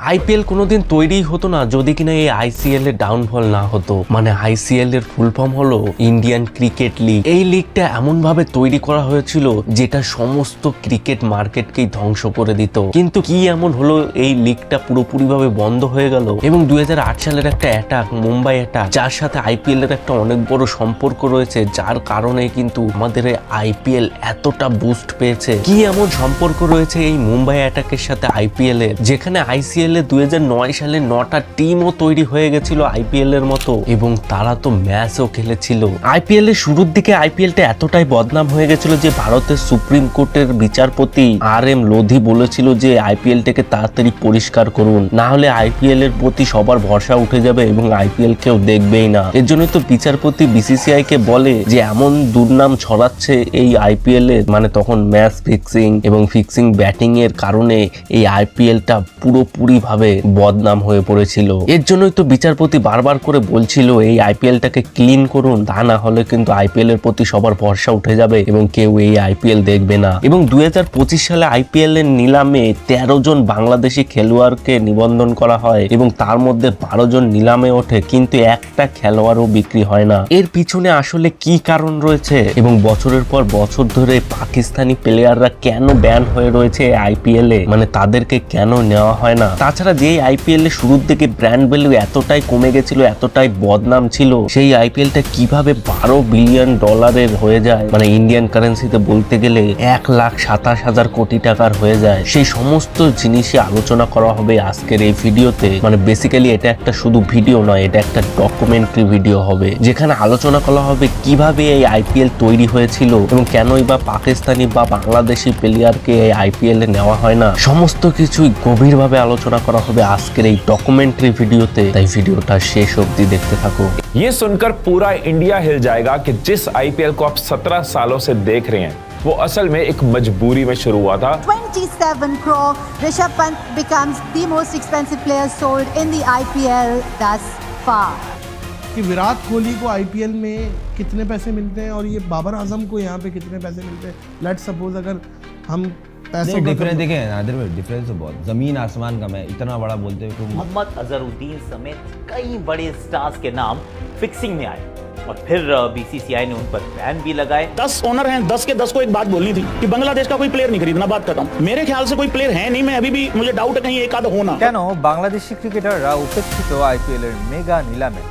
IPL কোনোদিন তৈরি হতো না যদি কিনা এই আইসিএল এর ডাউনফল না হতো। মানে আইসিএল এর ফুল ফর্ম হলো ইন্ডিয়ান ক্রিকেট লিগ। এই লিগটা এমন ভাবে তৈরি করা হয়েছিল যেটা সমস্ত ক্রিকেট মার্কেটকেই ধ্বংস করে দিত। কিন্তু কি এমন হলো এই লিগটা পুরোপুরি ভাবে বন্ধ হয়ে গেল এবং 2008 সালের একটা অ্যাটাক, মুম্বাই অ্যাটাক, যার সাথে আইপিএল এর একটা অনেক বড় সম্পর্ক রয়েছে, যার কারণে কিন্তু আমাদের আইপিএল এতটা বুস্ট পেয়েছে। কি এমন সম্পর্ক রয়েছে এই মুম্বাই অ্যাটাকের সাথে আইপিএল এর, যেখানে আইসিএল 2009 সালে 9টা টিমও তৈরি হয়ে গেছিল আইপিএল এর মতো এবং তারা তো ম্যাচও খেলেছিল। আইপিএল এর শুরুর দিকে আইপিএলটা এতটাই বদনাম হয়ে গেছিল যে ভারতের সুপ্রিম কোর্টের বিচারপতি RM লোধি বলেছিল যে আইপিএলটাকে তাড়াতাড়ি পরিষ্কার করুন, না হলে আইপিএল এর প্রতি সবার ভরসা উঠে যাবে এবং আইপিএল কেউ দেখবেই না। এর জন্য তো বিচারপতি বিসিসিআই কে বলে যে এমন দুর্নাম ছড়াচ্ছে এই আইপিএল এর, মানে তখন ম্যাচ ফিক্সিং এবং ফিক্সিং ব্যাটিং এর কারণে এই আইপিএলটা পুরোপুরি ভাবে বদনাম হয়ে পড়েছিল। এর জন্যই তো বিচারপতি বারবার করে বলছিল এই আইপিএলটাকে ক্লিন করুন, তা না হলে কিন্তু আইপিএল এর প্রতি সবার ভরসা উঠে যাবে এবং কেউ এই আইপিএল দেখবে না। এবং 2025 সালে আইপিএল এর নিলামে 13 জন বাংলাদেশি খেলোয়াড়কে নিবন্ধন করা হয় এবং তার মধ্যে 12 জন নিলামে ওঠে, কিন্তু একটা খেলোয়াড়ও বিক্রি হয় না। এর পিছনে আসলে কি কারণ রয়েছে এবং বছরের পর বছর ধরে পাকিস্তানি প্লেয়াররা কেন ব্যান হয়ে রয়েছে আইপিএল এ, মানে তাদেরকে কেন নেওয়া হয় না? তাছাড়া যে আইপিএল এর শুরুর দিকে ব্র্যান্ড ভ্যালু এতটাই কমে গেছিল, এতটাই বদনাম ছিল, সেই আইপিএলটা কিভাবে $12 বিলিয়ন হয়ে যায়, মানে ইন্ডিয়ান কারেন্সিতে বলতে গেলে 1,27,000 কোটি টাকার হয়ে যায়। সেই সমস্ত জিনিসই আলোচনা করা হবে আজকের এই ভিডিওতে। মানে বেসিক্যালি এটা একটা শুধু ভিডিও নয়, এটা একটা ডকুমেন্টারি ভিডিও হবে, যেখানে আলোচনা করা হবে কিভাবে এই আইপিএল তৈরি হয়েছিল এবং কেনই বা পাকিস্তানি বা বাংলাদেশি প্লেয়ারকে এই আইপিএল এ নেওয়া হয় না। সমস্ত কিছুই গভীরভাবে আলোচনা করা হবে আজকের এই ডকুমেন্টারি ভিডিওতে, তাই ভিডিওটা শেষ অবধি দেখতে থাকো। ये सुनकर पूरा इंडिया हिल जाएगा कि जिस आईपीएल को आप 17 सालों से देख रहे हैं वो असल में एक मजबूरी में शुरू हुआ था। 27 crore, Rishabh Pant becomes the most expensive player sold in the IPL thus far. कि विराट कोहली को आईपीएल में कितने पैसे मिलते हैं और ये बाबर आजम को यहाँ पे कितने पैसे मिलते हैं। लेट्स सपोज अगर हम पैसे डिफरेंस देखें नादिर भाई, डिफरेंस तो बहुत जमीन आसमान का है। इतना बड़ा बोलते हुए मोहम्मद अजहरुद्दीन समेत कई बड़े स्टार्स के नाम फिक्सिंग में आए और फिर बीसीसीआई ने उन पर बैन भी लगाए। 10 ओनर हैं, 10 के 10 को एक बात बोलनी थी कि बांग्लादेश का कोई प्लेयर नहीं खरीदना। बात करता हूँ, मेरे ख्याल से कोई प्लेयर है नहीं। मैं अभी भी मुझे डाउट है कहीं एक आध होना। কেন বাংলাদেশি ক্রিকেটাররা উপেক্ষিত আইপিএল এর মেগা নিলামে?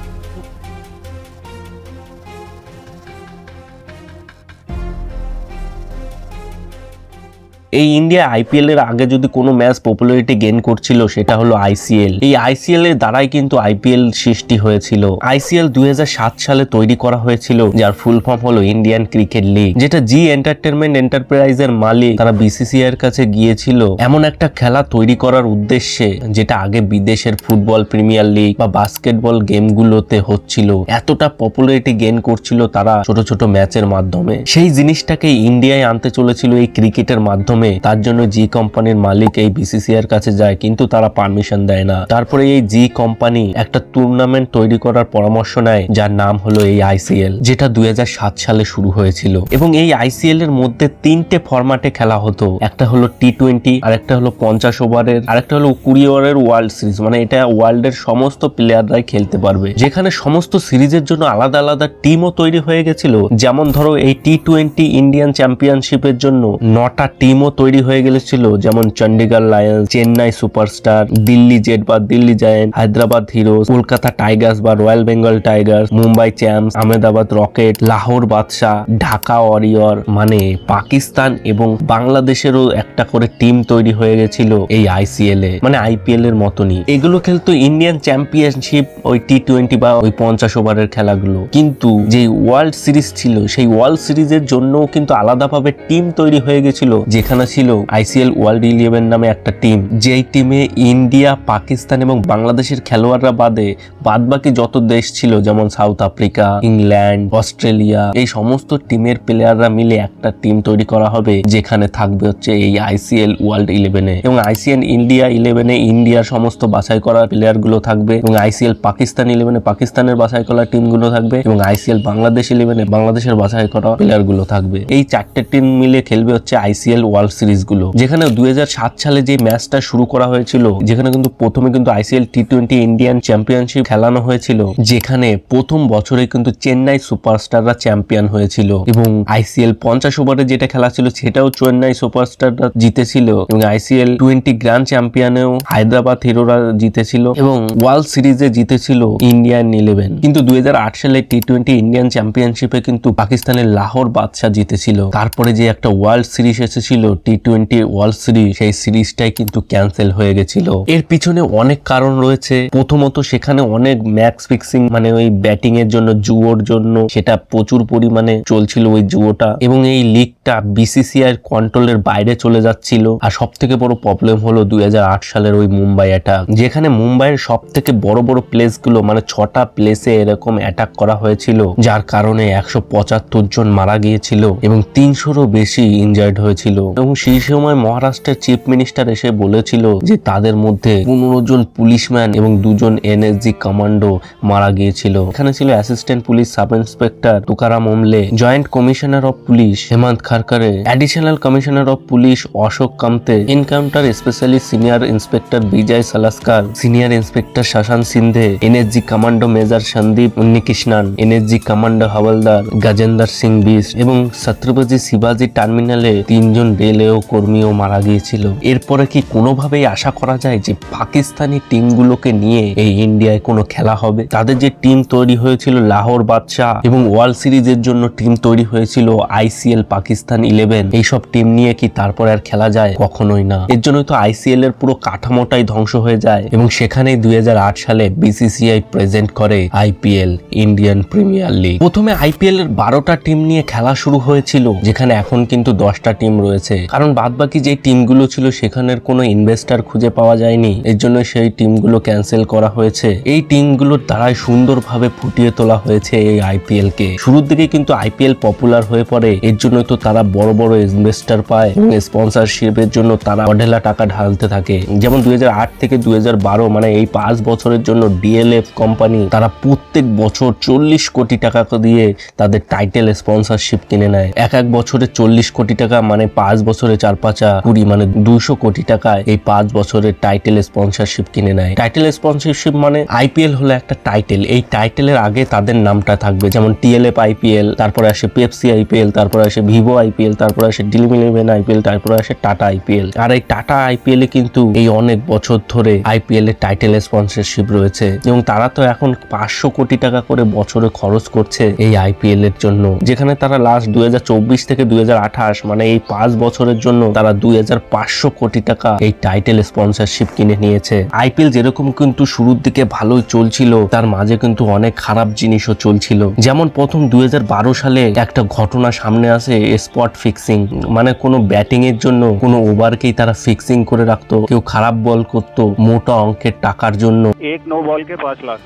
এই ইন্ডিয়া আইপিএল এর আগে যদি কোনো ম্যাচ পপুলারিটি গেইন করছিল সেটা হলো আইসিএল। এই আইসিএল এর দ্বারাই কিন্তু আইপিএল সৃষ্টি হয়েছিল। আইসিএল 2007 সালে তৈরি করা হয়েছিল, যার ফুল ফর্ম হলো ইন্ডিয়ান ক্রিকেট লিগ, যেটা জি এন্টারটেনমেন্ট এন্টারপ্রাইজের মালিক তারা বিসিসিআই এর কাছে গিয়েছিল এমন একটা খেলা তৈরি করার উদ্দেশ্যে যেটা আগে বিদেশের ফুটবল প্রিমিয়ার লিগ বা বাস্কেটবল গেমগুলোতে হচ্ছিল। এতটা পপুলারিটি গেইন করছিল তারা ছোট ছোট ম্যাচের মাধ্যমে। সেই জিনিসটাকে ইন্ডিয়ায় আনতে চলেছিল এই ক্রিকেটের মাধ্যমে। তার জন্য জি কোম্পানির মালিক এই বিসিসিআই এর কাছে যায়, কিন্তু তারা পারমিশন দেয় না। তারপরে এই জি কোম্পানি একটা টুর্নামেন্ট তৈরি করার পরামর্শ নেয়, যার নাম হলো এই আইসিএল, যেটা 2007 সালে শুরু হয়েছিল। এবং এই আইসিএল এর মধ্যে 3টে ফরম্যাটে খেলা হতো। একটা হলো টি20, আর একটা হলো 50 ওভারের, আর একটা হলো 20 ওভারের ওয়ার্ল্ড সিরিজ। মানে এটা ওয়ার্ল্ডের সমস্ত প্লেয়াররাই খেলতে পারবে, যেখানে সমস্ত সিরিজের জন্য আলাদা আলাদা টিমও তৈরি হয়ে গেছিল। যেমন ধরো এই টি20 ইন্ডিয়ান চ্যাম্পিয়নশিপের জন্য 9টা টিমও তৈরি হয়ে গেছিল, যেমন Chandigarh lions, Chennai superstar, Delhi jet বা Delhi giant, Hyderabad heroes, Kolkata tigers বা royal Bengal tigers, Mumbai champs, Ahmedabad rocket, Lahore Badshah, Dhaka warrior. মানে পাকিস্তান এবং বাংলাদেশেরও একটা করে টিম তৈরি হয়ে গেছিল এই আইসিএল এ, মানে আইপিএল এর মতনই। এগুলো খেলতো ইন্ডিয়ান চ্যাম্পিয়নশিপ, ওই টি20 বা ওই 50 ওভারের খেলাগুলো। কিন্তু যে ওয়ার্ল্ড সিরিজ ছিল, সেই ওয়ার্ল্ড সিরিজের জন্য কিন্তু আলাদাভাবে টিম তৈরি হয়ে গেছিল, যেখানে ছিল আইসিএল ওয়ার্ল্ড 11 নামে একটা টিম, যেই টিমে ইন্ডিয়া, পাকিস্তান এবং বাংলাদেশের খেলোয়াড়রা বাদে বাদবাকি যত দেশ ছিল, যেমন সাউথ আফ্রিকা, ইংল্যান্ড, অস্ট্রেলিয়া, এই সমস্ত টিমের প্লেয়াররা মিলে একটা টিম তৈরি করা হবে, যেখানে থাকবে হচ্ছে এই আইসিএল ওয়ার্ল্ড 11 এবং আইসিএল ইন্ডিয়া 11 ইন্ডিয়ার সমস্ত বাছাই করা প্লেয়ার গুলো থাকবে, এবং আইসিএল পাকিস্তান 11 পাকিস্তানের বাছাই করা টিম গুলো থাকবে, এবং আইসিএল বাংলাদেশ 11 বাংলাদেশের বাছাই করা প্লেয়ার গুলো থাকবে। এই 4টে টিম মিলে খেলবে হচ্ছে আইসিএল ওয়ার্ল্ড ওয়ার্ল্ড সিরিজ গুলো, যেখানে 2007 সালে যে ম্যাচটা শুরু করা হয়েছিল, যেখানে কিন্তু প্রথমে কিন্তু আইসিএল টি20 ইন্ডিয়ান চ্যাম্পিয়নশিপ খেলানো হয়েছিল, যেখানে প্রথম বছরে কিন্তু চেন্নাই সুপারস্টাররা চ্যাম্পিয়ন হয়েছিল এবং আইসিএল 50 ওভারে যেটা খেলা ছিল সেটাও চেন্নাই সুপারস্টাররা জিতেছিল এবং আইসিএল 20 গ্র্যান্ড চ্যাম্পিয়নেও হায়দ্রাবাদ হিরোরা জিতেছিল এবং ওয়ার্ল্ড সিরিজে জিতেছিল ইন্ডিয়ান 11। কিন্তু 2008 সালে টি20 ইন্ডিয়ান চ্যাম্পিয়নশিপে কিন্তু পাকিস্তানের লাহোর বাদশাহ জিতেছিল। তারপরে যে একটা ওয়ার্ল্ড সিরিজ এসেছিল টি20 ওয়ার্ল্ড সিরিজ, সেই সিরিজটাই কিন্তু ক্যান্সেল হয়ে গেছিল। এর পিছনে অনেক কারণ রয়েছে। প্রথমত সেখানে অনেক ম্যাচ ফিক্সিং, মানে ওই ব্যাটিং এর জন্য জুয়োর জন্য সেটা প্রচুর পরিমাণে চলছিল ওই জুয়োটা, এবং এই লিগটা বিসিসিআই কন্ট্রোলের বাইরে চলে যাচ্ছিল। আর সব থেকে বড় প্রবলেম হলো 2008 সালের ওই মুম্বাই অ্যাটাক, যেখানে মুম্বাইয়ের সব থেকে বড় বড় প্লেস গুলো, মানে 6টা প্লেসে এরকম অ্যাটাক করা হয়েছিল, যার কারণে 175 জন মারা গিয়েছিল এবং 300রও বেশি ইনজার্ড হয়েছিল। এবং সেই সময় মহারাষ্ট্রের চিফ মিনিস্টার এসে বলেছিল যে তাদের মধ্যে 15 জন পুলিশম্যান এবং 2 জন এনএসজি কমান্ডো মারা গিয়েছিল। এখানে ছিল assistant police sub inspector Tukaram Omble, joint commissioner of police Hemant Karkare, additional commissioner of police Ashok Kamte, encounter specialist senior inspector Vijay Salaskar, senior inspector Shashank Shinde, NSG commando major Sandeep Unnikrishnan, NSG commando havildar Gajender Singh Bisht এবং ছত্রপতি শিবাজি টার্মিনালে 3 জন রেলওয়ে কর্মীও মারা গিয়েছিল। এরপরে কি কোনোভাবেই আশা করা যায় যে পাকিস্তানি টিমগুলোকে নিয়ে এই ইন্ডিয়ায় কোনো খেলা হবে? তাদের যে টিম তৈরি হয়েছিল লাহোর বাদশাহ এবং ওয়ার্ল্ড সিরিজের জন্য টিম তৈরি হয়েছিল আইসিএল পাকিস্তান 11, এইসব টিম নিয়ে কি তারপর আর খেলা যায়? কখনোই না। এর জন্যই তো আইসিএল এর পুরো কাঠামোটাই ধ্বংস হয়ে যায় এবং সেখানেই 2008 সালে বিসিসিআই প্রেজেন্ট করে আইপিএল, ইন্ডিয়ান প্রিমিয়ার লিগ। প্রথমে আইপিএল এর 12টা টিম নিয়ে খেলা শুরু হয়েছিল, যেখানে এখন কিন্তু 10টা টিম রয়েছে, কারণ বাদবাকি যে টিমগুলো ছিল সেখানের কোনো ইনভেস্টার খুঁজে পাওয়া যায়নি। এর জন্য সেই টিমগুলো ক্যান্সেল করা হয়েছে। এই টিমগুলোর দ্বারাই সুন্দরভাবে ফুটিয়ে তোলা হয়েছে এই আইপিএল কে। শুরুর দিকে কিন্তু আইপিএল পপুলার হয়ে পড়ে, এর জন্যই তো তারা বড় বড় ইনভেস্টার পায় এবং স্পন্সরশিপের জন্য তারা অঢেলা টাকা ঢালতে থাকে। যেমন 2008 থেকে 2012, মানে এই 5 বছরের জন্য ডিএলএফ কোম্পানি তারা প্রত্যেক বছর 40 কোটি টাকা দিয়ে তাদের টাইটেল স্পন্সরশিপ কিনে নেয়। এক বছরে 40 কোটি টাকা, মানে 5 বছরে 4-5-20, মানে 200 কোটি টাকা এই 5 বছরের টাইটেল স্পন্সরশিপ কিনে নেয়। টাইটেল স্পন্সরশিপ মানে আইপিএল হলো একটা টাইটেল, এই টাইটেলের আগে তাদের নামটা থাকবে, যেমন টিএলএফ আইপিএল, তারপরে আসে পেপসি আইপিএল, তারপরে আসে ভিভো আইপিএল, তারপরে আসে ড্রিম ইলেভেন আইপিএল, তারপরে আসে টাটা আইপিএল। আর এই টাটা আইপিএল এ কিন্তু এই অনেক বছর ধরে আইপিএল এর টাইটেল স্পন্সরশিপ রয়েছে এবং তারা তো এখন 500 কোটি টাকা করে বছরে খরচ করছে এই আইপিএল এর জন্য, যেখানে তারা লাস্ট 2024 থেকে 2028, মানে এই 5 বছরের জন্য তারা 2500 কোটি টাকা এই টাইটেল স্পন্সরশিপ কিনে নিয়েছে। আইপিএল যেরকম কিন্তু শুরুর দিকে ভালোই চলছিল, তার মাঝে কিন্তু অনেক খারাপ জিনিসও চলছিল। যেমন প্রথম 2012 সালে একটা ঘটনা সামনে আসে, স্পট ফিক্সিং, মানে কোনো ব্যাটিং এর জন্য কোনো ওভারকেই তারা ফিক্সিং করে রাখতো। কেউ খারাপ বল করতো মোটা অঙ্কের টাকার জন্য। एक नो बॉल के 5 लाख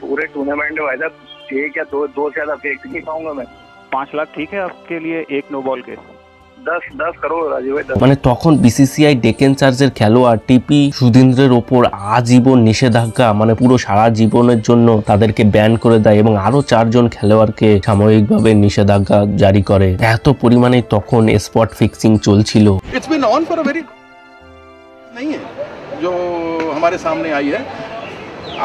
पूरे टूर्नामेंट में भाई साहब, एक या दो से ज्यादा फेंक नहीं पाऊंगा मैं। 5 लाख ठीक है आपके लिए एक नो बॉल के? 10 करोड़ राजीव भाई, 10। মানে তখন বিসিসিআই ডেকেন চার্জের খেলোয়াড় টিপি সুধীন্দ্রের ওপর আজীবন নিষেধাজ্ঞা, মানে পুরো সারা জীবনের জন্য তাদেরকে ব্যান করে দেয় এবং আরো 4 জন খেলোয়াড়কে সাময়িকভাবে নিষেধাজ্ঞা জারি করে। এত পরিমাণে তখন স্পট ফিক্সিং চলছিল। It's been on for a very नहीं है जो हमारे सामने आई है।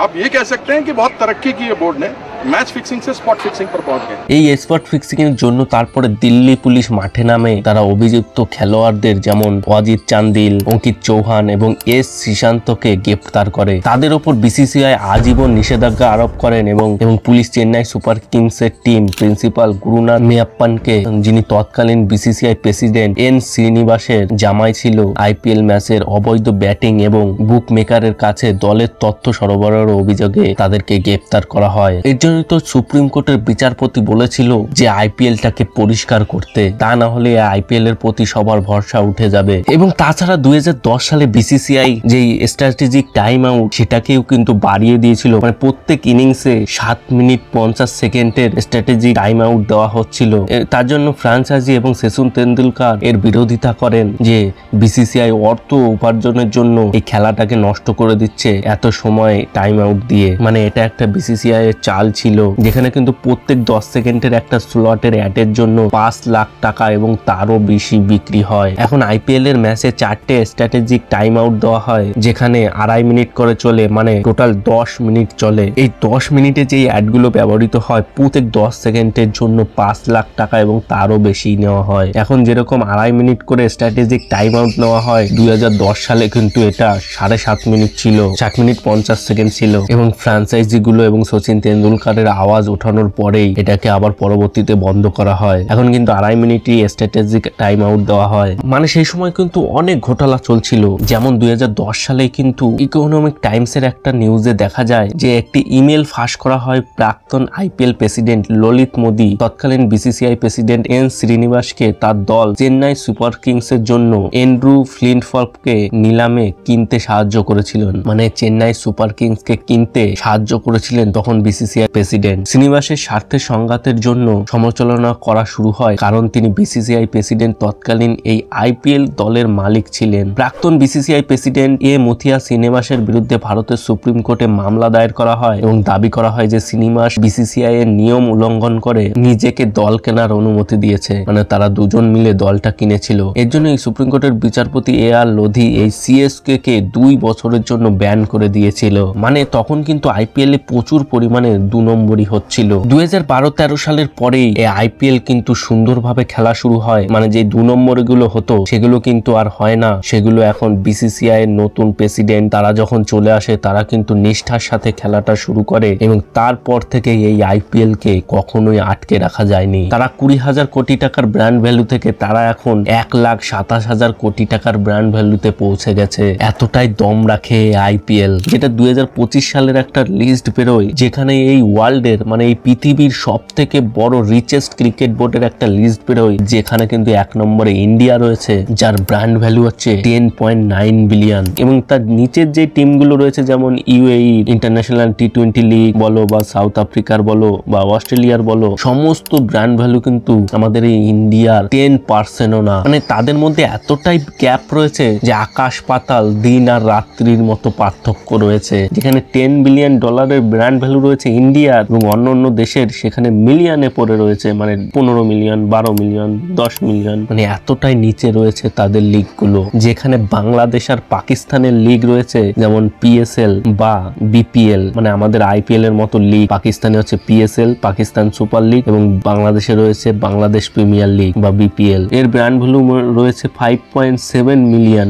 आप ये कह सकते हैं कि बहुत तरक्की की है बोर्ड ने, मैच फिक्सिंग से स्पॉट फिक्सिंग पर पहुंच गए। এই স্পট ফিক্সিং এর জন্য তারপরে দিল্লি পুলিশ মাঠে নামে তারা অভিযুক্ত খেলোয়াড়দের যেমন অজিত চান্দিল, অঙ্কিত চৌহান এবং এস শ্রীশান্তকে গ্রেফতার করে। তাদের উপর বিসিসিআই আজীবন নিষেধাজ্ঞা আরোপ করেন এবং পুলিশ চেন্নাই সুপার কিংসের টিম প্রিন্সিপাল গুরুনাথ মেয়াপ্পানকে, যিনি তৎকালীন বিসিসিআই প্রেসিডেন্ট এন শ্রীনিবাসের জামাই ছিল, আইপিএল ম্যাচের অবৈধ ব্যাটিং এবং বুক মেকারের কাছে দলের তথ্য সরবরাহের অভিযোগে তাদেরকে গ্রেফতার করা হয়। এর জন্য তো সুপ্রিম কোর্টের বিচারপতি বলেছিল যে আইপিএলটাকে পরিষ্কার করতে, তা না হলে আইপিএল এর প্রতি সবার ভরসা উঠে যাবে। এবং তাছাড়া 2010 সালে বিসিসিআই যে স্ট্র্যাটেজিক টাইম আউট সেটাকেও কিন্তু বাড়িয়ে দিয়েছিল, মানে প্রত্যেক ইনিংসে 7 মিনিট 50 সেকেন্ডের স্ট্র্যাটেজিক টাইম আউট দেওয়া হচ্ছিল। তার জন্য ফ্রাঞ্চাইজি এবং সচিন তেন্ডুলকার এর বিরোধিতা করেন যে বিসিসিআই অর্থ উপার্জনের জন্য এই খেলাটাকে নষ্ট করে দিচ্ছে এত সময় টাইম আউট দিয়ে, মানে এটা একটা বিসিসিআই এর চাল ছিল, যেখানে কিন্তু প্রত্যেক 10 সেকেন্ডের একটা স্লটের অ্যাডের জন্য 5 লাখ টাকা এবং তারও বেশি বিক্রি হয়। এখন আইপিএল এর ম্যাচে 4টে স্ট্র্যাটেজিক টাইম আউট দেওয়া হয়, যেখানে 2.5 মিনিট করে চলে, মানে টোটাল 10 মিনিট চলে। এই 10 মিনিটে যেই অ্যাডগুলো ব্যবহৃত হয় প্রত্যেক 10 সেকেন্ডের জন্য 5 লাখ টাকা এবং তারও বেশি নেওয়া হয়। এখন যেরকম 2.5 মিনিট করে স্ট্র্যাটেজিক টাইম আউট নেওয়া হয়, 2010 সালে কিন্তু এটা 7.5 মিনিট ছিল, 7 মিনিট 50 সেকেন্ড ছিল। এবং ফ্র্যাঞ্চাইজি গুলো এবং সচিন তেন্ডুলকারের আওয়াজ ওঠানোর পরেই এটাকে আবার পরবর্তীতে বন্ধ করা হয়। এখন কিন্তু 2.5 মিনিটই স্ট্র্যাটেজিক টাইম আউট দেওয়া হয়। মানে সেই সময় কিন্তু অনেক ঘোটালা চলছিল। যেমন 2010 সালে কিন্তু ইকোনমিক টাইমস এর একটা নিউজে দেখা যায় যে একটি ইমেল ফাঁস করা হয় প্রাক্তন আইপিএল প্রেসিডেন্ট ললিত মোদি তৎকালীন বিসিসিআই প্রেসিডেন্ট এন শ্রীনিবাসকে তার দল চেন্নাই সুপার কিংস এর জন্য এন্ড্রু ফ্লিনথর্পকে নিলামে কিনতে সাহায্য করেছিলেন। মানে চেন্নাই সুপার কিংস কে কিনতে সাহায্য করেছিলেন তখন বিসিসিআই প্রেসিডেন্ট। শ্রীনিবাসের স্বার্থের সংঘাতের জন্য সমালোচনা করা শুরু হয়, কারণ তিনি বিসিসিআই প্রেসিডেন্ট তৎকালীন এই আইপিএল দলের মালিক ছিলেন। প্রাক্তন বিসিসিআই প্রেসিডেন্ট এ মুথিয়া শ্রীনিবাসের বিরুদ্ধে ভারতের সুপ্রিম কোর্টে মামলা দায়ের করা হয় এবং দাবি করা হয় যে শ্রীনিবাস বিসিসিআই এর নিয়ম উল্লঙ্ঘন করে নিজেকে দল কেনার অনুমতি দিয়েছে। মানে তারা দুজন মিলে দলটা কিনেছিল। এর জন্য এই সুপ্রিম কোর্টের বিচারপতি এ আর লোধি এই সিএসকে কে 2 বছরের জন্য ব্যান করে দিয়েছিল। মানে তখন কিন্তু আইপিএল এ প্রচুর পরিমাণে 2 নম্বরই হচ্ছিল। 2012-13 সালের পরেই এই আইপিএল কিন্তু সুন্দরভাবে খেলা শুরু হয়। মানে যে 2 নম্বর গুলো হতো সেগুলো কিন্তু আর হয় না, সেগুলো এখন বিসিসিআই এর নতুন প্রেসিডেন্ট তারা যখন চলে আসে তারা কিন্তু নিষ্ঠার সাথে খেলাটা শুরু করে এবং তারপর থেকে এই আইপিএল কে কখনোই আটকে রাখা যায়নি। তারা 20,000 কোটি টাকার ব্র্যান্ড ভ্যালু থেকে তারা এখন 1,27,000 কোটি টাকার ব্র্যান্ড ভ্যালুতে পৌঁছে গেছে। এতটাই দম রাখে আইপিএল, যেটা 2025 সালের একটা লিস্ট বেরোয় যেখানে এই ওয়ার্ল্ডের মানে এই পৃথিবীর সব থেকে বড় রিচেস্ট ক্রিকেট বোর্ডের একটা লিস্ট বেরোয়, যেখানে কিন্তু 1 নম্বরে ইন্ডিয়া রয়েছে যার ব্র্যান্ড ভ্যালু হচ্ছে 10.9 বিলিয়ন এবং তার নিচের যে টিমগুলো রয়েছে যেমন ইউএই ইন্টারন্যাশনাল টি20 লিগ বলো বা সাউথ আফ্রিকার বলো বা অস্ট্রেলিয়ার বলো, সমস্ত ব্র্যান্ড ভ্যালু কিন্তু আমাদের এই ইন্ডিয়ার 10%ও না। মানে তাদের মধ্যে এতটাই গ্যাপ রয়েছে যে আকাশ পাতাল, দিন আর রাত্রির মতো পার্থক্য রয়েছে। যেখানে $10 বিলিয়ন ব্র্যান্ড ভ্যালু রয়েছে ইন্ডিয়ার এবং অন্য দেশের সেখানে মিলিয়নে পড়ে রয়েছে, মানে 15 মিলিয়ন, 12 মিলিয়ন, 10 মিলিয়ন, মানে এতটাই নিচে রয়েছে তাদের লিগগুলো। যেখানে বাংলাদেশ আর পাকিস্তানের লিগ রয়েছে যেমন পিএসএল বা বিপিএল, মানে আমাদের আইপিএল এর মতো লিগ। পাকিস্তানে হচ্ছে পিএসএল, পাকিস্তান সুপার লিগ, এবং বাংলাদেশে রয়েছে বাংলাদেশ প্রিমিয়ার লিগ বা বিপিএল। এর ব্র্যান্ড ভ্যালু রয়েছে $5.7 মিলিয়ন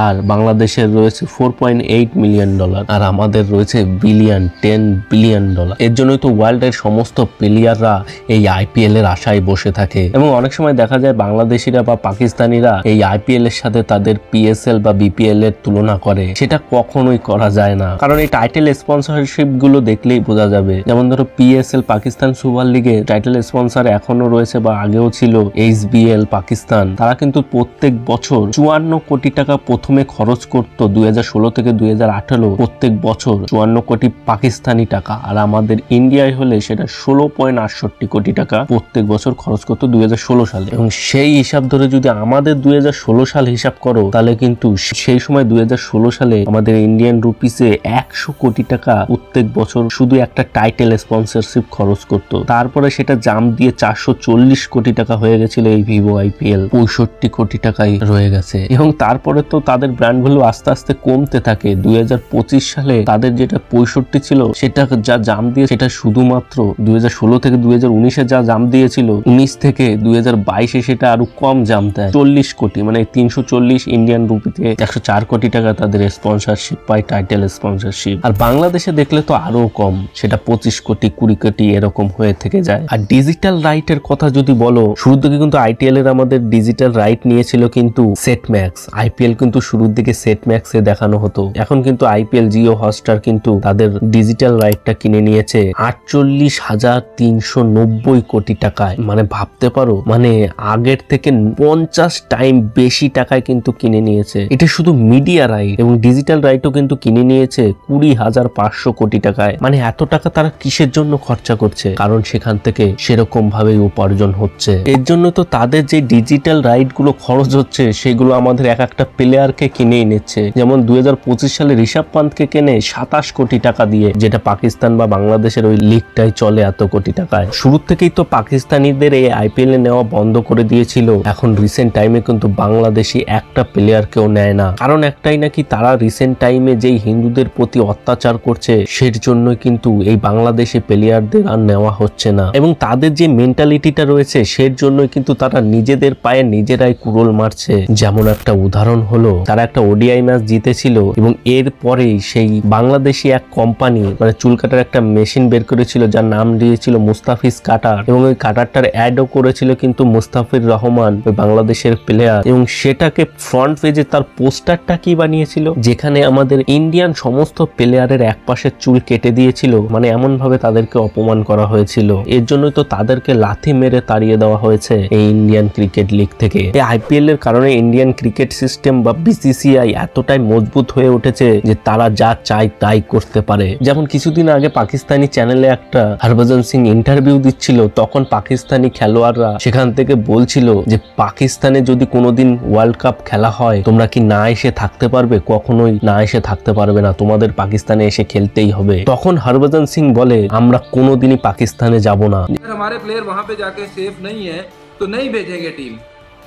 আর বাংলাদেশের রয়েছে $4.8 মিলিয়ন আর আমাদের রয়েছে $10 বিলিয়ন। এর জন্যই তো ওয়ার্ল্ডের সমস্ত প্লেয়াররা এই আইপিএল এর আশায় বসে থাকে এবং অনেক সময় দেখা যায় বাংলাদেশিরা বা পাকিস্তানিরা এই আইপিএল এর সাথে তাদের পিএসএল বা বিপিএল এর তুলনা করে। সেটা কখনোই করা যায় না, কারণ এই টাইটেল স্পন্সরশিপ গুলো দেখলেই বোঝা যাবে। যেমন ধরো পিএসএল পাকিস্তান সুপার লিগে টাইটেল স্পন্সর এখনো রয়েছে বা আগেও ছিল এইচবিএল পাকিস্তান। তারা কিন্তু প্রত্যেক বছর 54 কোটি টাকা প্রথমে খরচ করত 2016 থেকে 2018, প্রত্যেক বছর 54 কোটি পাকিস্তানি টাকা। আর আমাদের ইন্ডিয়ায় হলে সেটা 16.68 কোটি টাকা প্রত্যেক বছর খরচ করতো 2016 সালে। এবং সেই হিসাব ধরে যদি আমাদের 2016 সাল হিসাব করো তাহলে কিন্তু সেই সময় 2016 সালে আমাদের ইন্ডিয়ান রুপিসে 100 কোটি টাকা প্রত্যেক বছর শুধু একটা টাইটেল স্পন্সরশিপ খরচ করতো। তারপরে সেটা জাম্প দিয়ে 440 কোটি টাকা হয়ে গেছিল এই ভিভো আইপিএল, 65 কোটি টাকাই রয়ে গেছে। এবং তারপরে তো তাদের ব্র্যান্ড ভ্যালু আস্তে আস্তে কমতে থাকে। 2025 সালে তাদের যেটা 65 ছিল সেটা যা জাম্প দিয়ে সেটা শুধুমাত্র 2016 থেকে 2019-এ যা জাম্প দিয়েছিল, 19 থেকে 2022-এ সেটা আরো কম জাম্প দেয়, 40 কোটি, মানে 340 ইন্ডিয়ান রুপিতে 104 কোটি টাকা তাদের স্পন্সরশিপ পায়, টাইটেল স্পন্সরশিপ। আর বাংলাদেশে দেখলে তো আরো কম, সেটা 25 কোটি 20 কোটি এরকম হয়ে থেকে যায়। আর ডিজিটাল রাইটের কথা যদি বলো, শুরুর দিকে কিন্তু আইটিএল এর আমাদের ডিজিটাল রাইট নিয়েছিল কিন্তু সেট ম্যাক্স। আইপিএল কিন্তু শুরুর দিকে সেট ম্যাক্সে দেখানো হতো। এখন কিন্তু আইপিএল জিও হটস্টার কিন্তু তাদের ডিজিটাল রাইটটা কিনে নিয়েছে 48,390 কোটি টাকায়। মানে ভাবতে পারো, মানে আগের থেকে 50 টাইম বেশি টাকায় কিন্তু কিনে নিয়েছে। এটা শুধু মিডিয়া রাইট, এবং ডিজিটাল রাইটও কিন্তু কিনে নিয়েছে 20,500 কোটি টাকায়। মানে এত টাকা তারা কিসের জন্য খরচা করছে? কারণ সেখান থেকে সেরকম ভাবে উপার্জন হচ্ছে। এর জন্য তো তাদের যে ডিজিটাল রাইট গুলো খরচ হচ্ছে সেগুলো আমাদের এক একটা প্লেয়ারকে কিনেই নিচ্ছে। যেমন 2025 সালে ঋষভ পান্তকে কেনে 27 কোটি টাকা দিয়ে, যেটা পাকিস্তান বা বাংলাদেশ বাংলাদেশের ওই লিগটাই চলে এত কোটি টাকায়। শুরু থেকেই তো পাকিস্তানিদের এই আইপিএল এ নেওয়া বন্ধ করে দিয়েছিল। এখন রিসেন্ট টাইমে কিন্তু বাংলাদেশি একটা প্লেয়ার কেউ নেয় না, কারণ একটাই নাকি তারা রিসেন্ট টাইমে যেই হিন্দুদের প্রতি অত্যাচার করছে সের জন্য কিন্তু এই বাংলাদেশি প্লেয়ারদের আর নেওয়া হচ্ছে না, এবং তাদের যে মেন্টালিটিটা রয়েছে সের জন্যই কিন্তু তারা নিজেদের পায়ে নিজেরাই কুড়োল মারছে। যেমন একটা উদাহরণ হলো, তারা একটা ওডিআই ম্যাচ জিতেছিল এবং এরপরেই সেই বাংলাদেশি এক কোম্পানি মানে চুল কাটার একটা মেশিন বের করেছিল যার নাম দিয়েছিল মুস্তাফিজ কাটার, এবং ওই কাটারটার অ্যাডও করেছিল কিন্তু মুস্তাফির রহমান ওই বাংলাদেশের প্লেয়ার, এবং সেটাকে ফ্রন্ট পেজে তার পোস্টারটা কি বানিয়েছিল যেখানে আমাদের ইন্ডিয়ান সমস্ত প্লেয়ারের এক পাশের চুল কেটে দিয়েছিল, মানে এমন ভাবে তাদেরকে অপমান করা হয়েছিল। এর জন্যই তো তাদেরকে লাথি মেরে তাড়িয়ে দেওয়া হয়েছে এই ইন্ডিয়ান ক্রিকেট লিগ থেকে। এই আইপিএল এর কারণে ইন্ডিয়ান ক্রিকেট সিস্টেম বা বিসিসিআই এতটাই মজবুত হয়ে উঠেছে যে তারা যা চায় তাই করতে পারে। যেমন কিছুদিন আগে পাকিস্তানি চ্যানেলে একটা হরভজন সিং ইন্টারভিউ দিচ্ছিল, তখন পাকিস্তানি খেলোয়াড়রা সেখান থেকে বলছিল যে পাকিস্তানে যদি কোনোদিন ওয়ার্ল্ড কাপ খেলা হয় তোমরা কি না এসে থাকতে পারবে? কখনোই না এসে থাকতে পারবে না, তোমাদের পাকিস্তানে এসে খেলতেই হবে। তখন হরভজন সিং বলে আমরা কোনোদিনই পাকিস্তানে যাব না। हमारे प्लेयर वहां पे जाके सेफ नहीं है तो नहीं भेजेंगे टीम।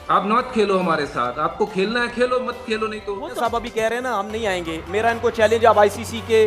आप नॉट खेलो हमारे साथ, आपको खेलना है खेलो, मत खेलो नहीं तो। वो सब अभी कह रहे हैं ना हम नहीं आएंगे। मेरा इनको चैलेंज, आप आईसीसी के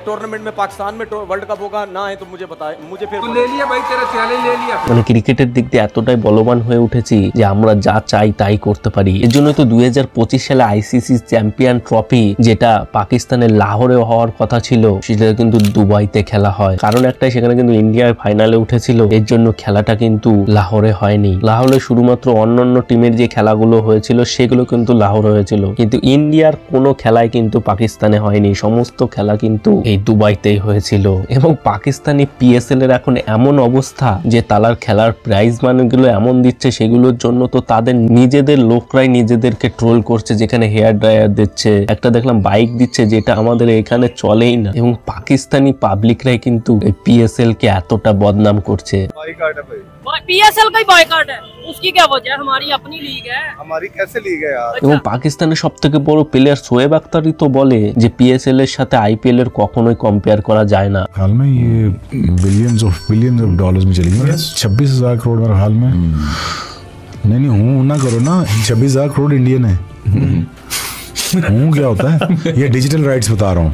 टूर्नामेंट में पाकिस्तान में वर्ल्ड कप होगा ना है तो मुझे बताए, मुझे फिर ले लिया भाई, तेरा चैलेंज ले लिया। মানে ক্রিকেটের দিক দিয়ে এতটাই বলবান হয়ে উঠেছি যে আমরা যা চাই তাই করতে পারি। এর জন্য তো 2025 সালে আইসিসি চ্যাম্পিয়ন ট্রফি যেটা পাকিস্তানের লাহোরে হওয়ার কথা ছিল সেটা কিন্তু দুবাইতে খেলা হয়, কারণ একটাই সেখানে কিন্তু ইন্ডিয়ার ফাইনালে উঠেছিল, এর জন্য খেলাটা কিন্তু লাহোরে হয়নি। লাহোরে শুধুমাত্র অন্যান্য টিমের যে খেলাগুলো হয়েছিল সেগুলো কিন্তু লাহোরে হয়েছিল, কিন্তু ইন্ডিয়ার কোনো খেলায় কিন্তু পাকিস্তানে হয়নি, সমস্ত খেলা কিন্তু এই দুবাইতেই হয়েছিল। এবং পাকিস্তানি পিএসএল এর এখন এমন অবস্থা যে তালার খেলার প্রাইজ মানিগুলো এমন দিচ্ছে সেগুলোর জন্য তো তাদের নিজেদের লোকরাই নিজেদেরকে ট্রোল করছে, যেখানে হেয়ার ড্রায়ার দিচ্ছে, একটা দেখলাম বাইক দিচ্ছে যেটা আমাদের এখানে চলেই না, এবং পাকিস্তানি পাবলিকরাই কিন্তু এই পিএসএল কে এতটা বদনাম করছে। पीएसएल का ही बॉयकॉट है, उसकी क्या वजह है? हमारी अपनी लीग है। हमारी कैसे लीग है यार? এবং पाकिस्ताনের সবথেকে বড় প্লেয়ার শোয়েব আখতারই তো বলে যে পিএসএল এর সাথে আইপিএল এর কখনোই কম্পেয়ার করা যায় না। हाल में ये बिलियंस ऑफ डॉलर्स में चली गई। 26,000 करोड़ मेरे हाल में। नहीं हूँ ना करो ना, 26,000 करोड़ इंडियन है। हूँ क्या होता है? ये डिजिटल राइट्स बता रहा हूँ।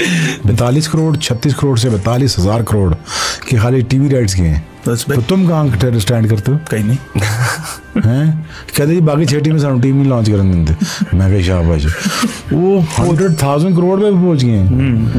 42 करोड़ 36 करोड़ से 42,000 करोड़ के खाली टीवी राइट्स के हैं। तो तुम कहाँ स्टैंड करते हो? कहीं नहीं हैं? कहते जी बाकी 6 टीमें सानू टीम नहीं लॉन्च करने देते। मैं कही शाबाश, वो 100,000 करोड़ पे पहुंच गए हैं।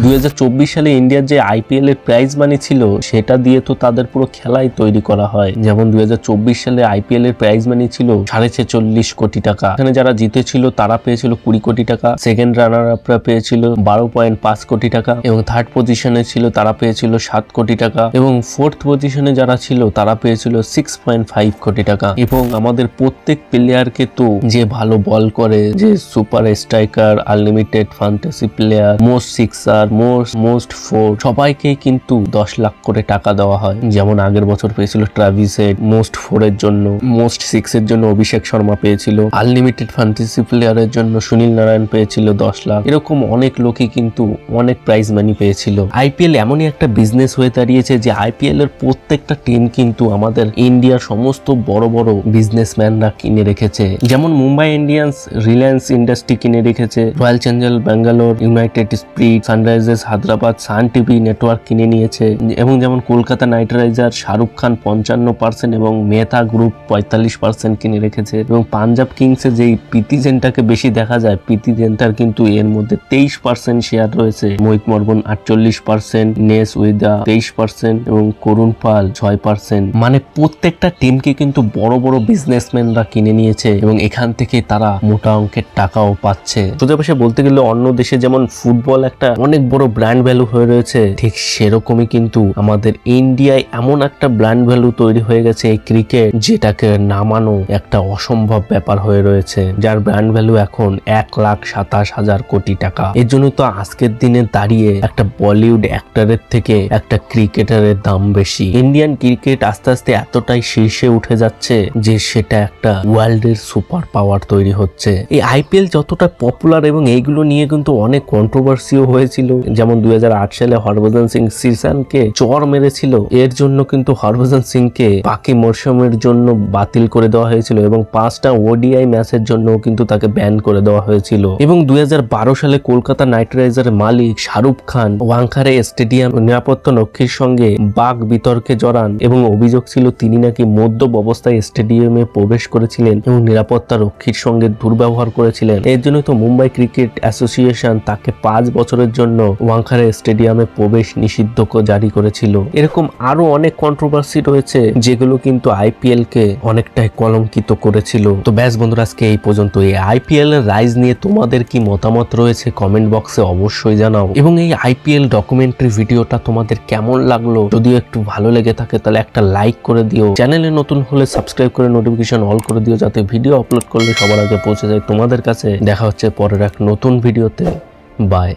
2024 সালে ইন্ডিয়ার যে আইপিএল এর প্রাইজ মানি ছিল সেটা দিয়ে তো তাদের পুরো খেলাই তৈরি করা হয়। যেমন 2024 সালে আইপিএল এর প্রাইজ মানি ছিল 46.5 কোটি টাকা। এখানে যারা জিতেছিল তারা পেয়েছিল 20 কোটি টাকা, সেকেন্ড রানার আপরা পেয়েছিল 12.5 কোটি টাকা, এবং থার্ড পজিশনে ছিল তারা পেয়েছিল 7 কোটি টাকা, এবং ফোর্থ পজিশনে যারা ছিল তারা পেয়েছিল 6.5 কোটি টাকা। এবং আমাদের প্রত্যেক প্লেয়ারকে তো যে ভালো বল করে, যে super striker, unlimited fantasy player, most sixer, most four, সবাইকে কিন্তু 10 লাখ করে টাকা দেওয়া হয়। যেমন আগের বছর পেয়েছিল ট্রাভিস হেড মোস্ট ফোরের জন্য, মোস্ট সিক্সের জন্য অভিষেক শর্মা পেয়েছিল, আনলিমিটেড ফ্যান্টাসি প্লেয়ারের জন্য সুনীল নারায়ণ পেয়েছিল 10 লাখ। এরকম অনেক লোকই কিন্তু অনেক প্রাইজ মানি পেয়েছিল। আইপিএল এমনই একটা বিজনেস হয়ে দাঁড়িয়েছে যে আইপিএল এর প্রত্যেকটা টিম কিন্তু আমাদের ইন্ডিয়ার সমস্ত বড় বড় বিজনেসম্যানরা কিনে রেখেছে। যেমন মুম্বাই ইন্ডিয়ান্স রিলায়েন্স ইন্ডাস্ট্রি কিনে রেখেছে, royal Challengers Bangalore, United spirit, Sunrisers Hyderabad, সান টিভি নেটওয়ার্ক কিনে নিয়েছে, এবং যেমন কলকাতা নাইট রাইডার্স শাহরুখ খান 55% এবং মেহতা গ্রুপ 45% কিনে রেখেছে, এবং পাঞ্জাব কিংসে যেই প্রীতি জেন্টাকে বেশি দেখা যায়, প্রীতি জেন্টার কিন্তু এর মধ্যে 23% শেয়ার রয়েছে, মোহিত মর্গন 48%, নেস উইদা 23% এবং করুণ পাল 6%। মানে প্রত্যেকটা টিমকে কিন্তু বড় বড় বিজনেসম্যানরা কিনে নিয়েছে এবং এখান থেকে তারা মোটা অঙ্কের টাকাও পাচ্ছে। সোজা ভাষায় বলতে গেলে অন্য দেশে যেমন ফুটবল একটা অনেক বড় ব্র্যান্ড ভ্যালু হয়ে রয়েছে, ঠিক সেরকমই কিন্তু আমাদের ইন্ডিয়ায় এমন একটা ব্র্যান্ড ভ্যালু তৈরি হয়ে গেছে এই ক্রিকেট, যেটাকে নামানো একটা অসম্ভব ব্যাপার হয়ে রয়েছে, যার ব্র্যান্ড ভ্যালু এখন 1,27,000 কোটি টাকা। এর জন্য তো আজকের দিনে দাঁড়িয়ে একটা বলিউড অ্যাক্টরের থেকে একটা ক্রিকেটারের দাম বেশি। ইন্ডিয়ান ক্রিকেট আস্তে আস্তে এতটাই শীর্ষে উঠে যাচ্ছে যে সেটা একটা ওয়ার্ল্ডের সুপার পাওয়ার তৈরি হচ্ছে। এই আইপিএল যতটা পপুলার এবং এইগুলো নিয়ে কিন্তু অনেক কন্ট্রোভার্সিও হয়েছিল, যেমন 2008 সালে হরভজন সিং সিসানকে চর মেরেছিল, এর জন্য কিন্তু হরভজন সিংকে বাকি মরশুমের জন্য বাতিল করে দেওয়া হয়েছিল এবং 5টা ওডিআই ম্যাচের জন্য কিন্তু তাকে ব্যান করে দেওয়া হয়েছিল। এবং 2012 সালে কলকাতা নাইট রাইডার্সের মালিক শাহরুখ খান ওয়াংখারে স্টেডিয়াম নিরাপত্তা রক্ষীর সঙ্গে বাক বিতর্কে জড়ান এবং অভিযোগ ছিল তিনি নাকি মদ্যপ অবস্থায় স্টেডিয়ামে প্রবেশ করেছিলেন এবং নিরাপত্তা রক্ষীর সঙ্গে দুর্ব্যবহার করেছিলেন। এর জন্য তো মুম্বাই ক্রিকেট অ্যাসোসিয়েশন তাকে 5 বছরের জন্য ওয়াংখারে স্টেডিয়ামে প্রবেশ নিষিদ্ধ জারি করেছিল। এরকম আরো অনেক কন্ট্রোভার্সি রয়েছে যেগুলো কিন্তু আইপিএল কে অনেকটাই কলঙ্কিত করেছিল। তো ব্যাস বন্ধুরা, আজকে এই পর্যন্ত। এই আইপিএল এর রাইজ নিয়ে তোমাদের কি মতামত রয়েছে কমেন্ট বক্সে অবশ্যই জানাও, এবং এই আইপিএল ডকুমেন্টারি ভিডিওটা তোমাদের কেমন লাগলো যদিও একটু ভালো লেগে থাকে তাহলে একটা লাইক করে দিও, চ্যানেলে নতুন হলে সাবস্ক্রাইব করে নোটিফিকেশন অল করে দিও যাতে ভিডিও আপলোড করলে সবার আগে পৌঁছে যায় তোমাদের কাছে। দেখা হচ্ছে পরের এক নতুন ভিডিওতে। বাই।